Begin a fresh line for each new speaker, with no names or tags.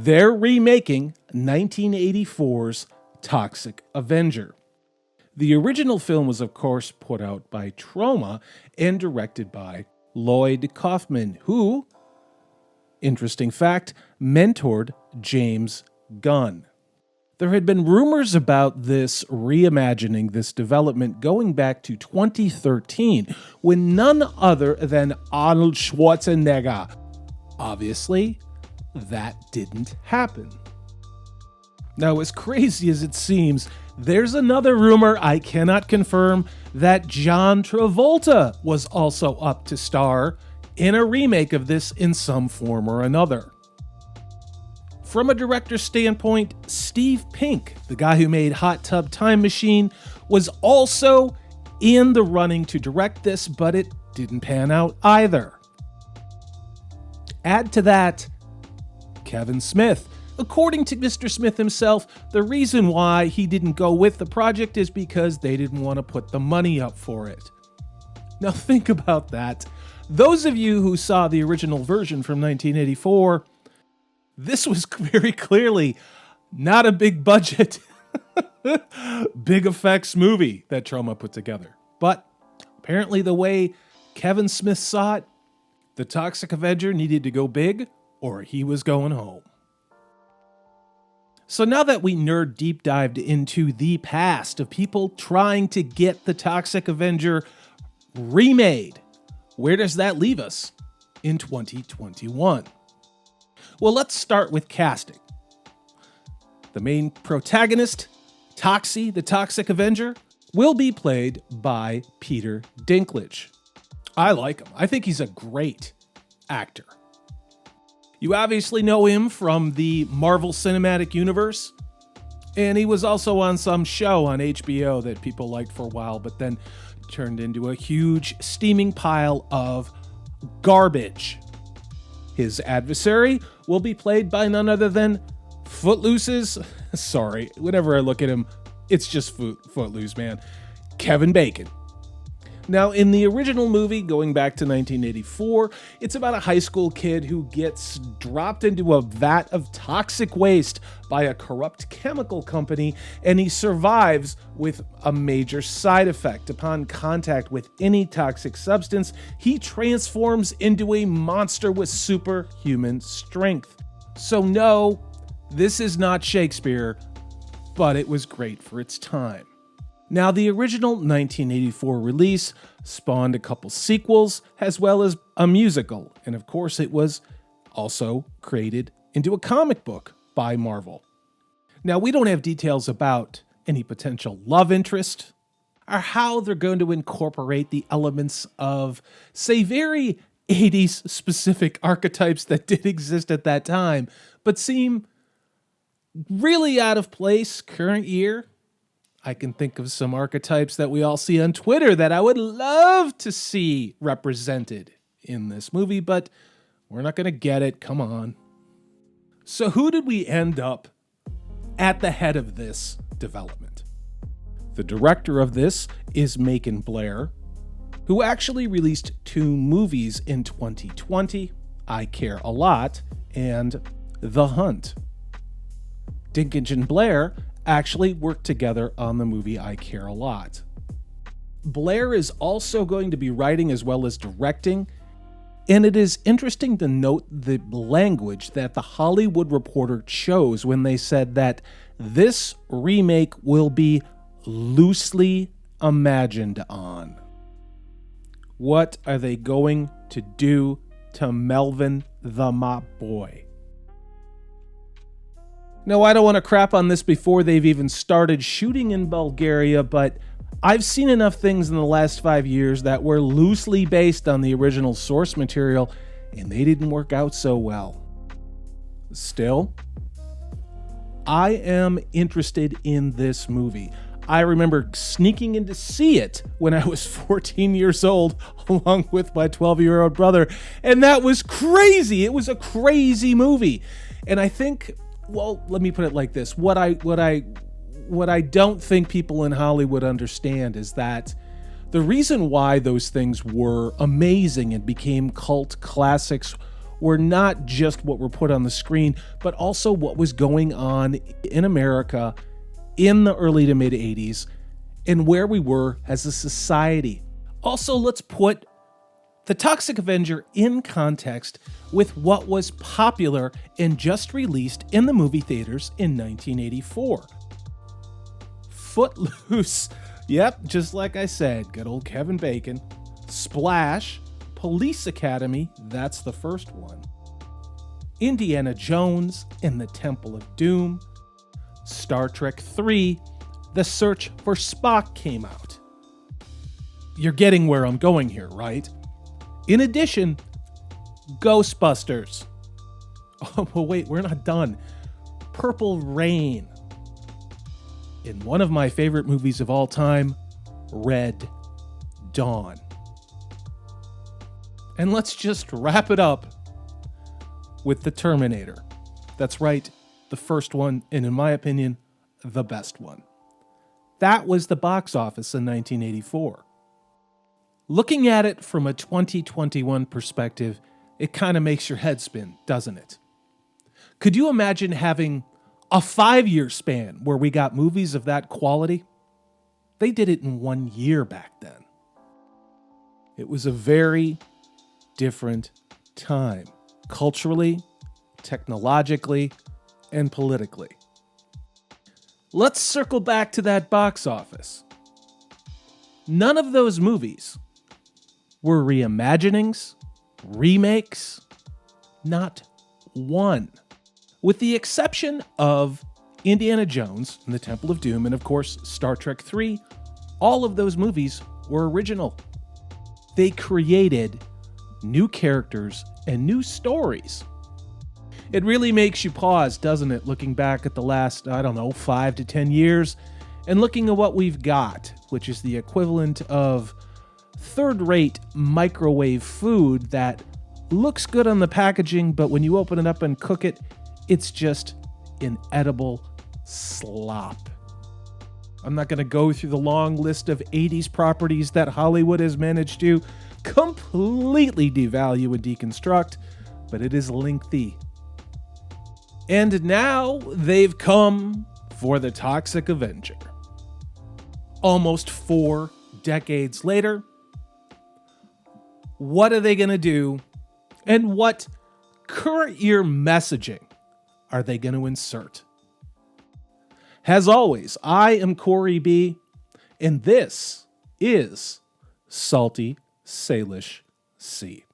They're remaking 1984's Toxic Avenger. The original film was, of course, put out by Troma and directed by Lloyd Kaufman, who, interesting fact, mentored James Gunn. There had been rumors about this reimagining, this development, going back to 2013, when none other than Arnold Schwarzenegger. Obviously, that didn't happen. Now, as crazy as it seems, there's another rumor I cannot confirm that John Travolta was also up to star in a remake of this in some form or another. From a director's standpoint, Steve Pink, the guy who made Hot Tub Time Machine, was also in the running to direct this, but it didn't pan out either. Add to that, Kevin Smith. According to Mr. Smith himself, the reason why he didn't go with the project is because they didn't want to put the money up for it. Now think about that. Those of you who saw the original version from 1984, this was very clearly not a big budget, big effects movie that Troma put together. But apparently the way Kevin Smith saw it, the Toxic Avenger needed to go big or he was going home. So now that we nerd deep dived into the past of people trying to get the Toxic Avenger remade, where does that leave us in 2021? Well, let's start with casting. The main protagonist, Toxie, the Toxic Avenger, will be played by Peter Dinklage. I like him. I think he's a great actor. You obviously know him from the Marvel Cinematic Universe, and he was also on some show on HBO that people liked for a while, but then turned into a huge steaming pile of garbage. His adversary will be played by none other than Footloose's, sorry, whenever I look at him, it's just Footloose, man, Kevin Bacon. Now, in the original movie, going back to 1984, it's about a high school kid who gets dropped into a vat of toxic waste by a corrupt chemical company, and he survives with a major side effect. Upon contact with any toxic substance, he transforms into a monster with superhuman strength. So no, this is not Shakespeare, but it was great for its time. Now, the original 1984 release spawned a couple sequels, as well as a musical, and of course it was also created into a comic book by Marvel. Now, we don't have details about any potential love interest, or how they're going to incorporate the elements of, say, very 80s specific archetypes that did exist at that time, but seem really out of place current year. I can think of some archetypes that we all see on Twitter that I would love to see represented in this movie, but we're not going to get it. Come on. So who did we end up at the head of this development? The director of this is Macon Blair, who actually released 2 movies in 2020, I Care a Lot and The Hunt. Dinklage and Blair actually worked together on the movie I Care a Lot. Blair is also going to be writing as well as directing, and it is interesting to note the language that The Hollywood Reporter chose when they said that this remake will be loosely imagined on. What are they going to do to Melvin the Mop Boy? Now, I don't want to crap on this before they've even started shooting in Bulgaria, but I've seen enough things in the last 5 years that were loosely based on the original source material, and they didn't work out so well. Still, I am interested in this movie. I remember sneaking in to see it when I was 14 years old, along with my 12-year-old brother, and that was crazy. It was a crazy movie. And I think, well, let me put it like this. What I don't think people in Hollywood understand is that the reason why those things were amazing and became cult classics were not just what were put on the screen, but also what was going on in America in the early to mid 80s and where we were as a society. Also, let's put the Toxic Avenger in context with what was popular and just released in the movie theaters in 1984. Footloose, yep, just like I said, good old Kevin Bacon. Splash, Police Academy, that's the first one. Indiana Jones and the Temple of Doom. Star Trek III, The Search for Spock came out. You're getting where I'm going here, right? In addition, Ghostbusters. Oh, but wait, we're not done. Purple Rain. In one of my favorite movies of all time, Red Dawn. And let's just wrap it up with The Terminator. That's right, the first one, and in my opinion, the best one. That was the box office in 1984. Looking at it from a 2021 perspective, it kind of makes your head spin, doesn't it? Could you imagine having a 5-year span where we got movies of that quality? They did it in 1 year back then. It was a very different time, culturally, technologically, and politically. Let's circle back to that box office. None of those movies were reimaginings, remakes, not one. With the exception of Indiana Jones and the Temple of Doom, and of course Star Trek III, all of those movies were original. They created new characters and new stories. It really makes you pause, doesn't it, looking back at the last, 5 to 10 years, and looking at what we've got, which is the equivalent of third-rate microwave food that looks good on the packaging, but when you open it up and cook it, it's just inedible slop. I'm not going to go through the long list of 80s properties that Hollywood has managed to completely devalue and deconstruct, but it is lengthy. And now they've come for the Toxic Avenger. Almost 4 decades later, what are they going to do? And what current year messaging are they going to insert? As always, I am Corey B, and this is Salty Salish Sea.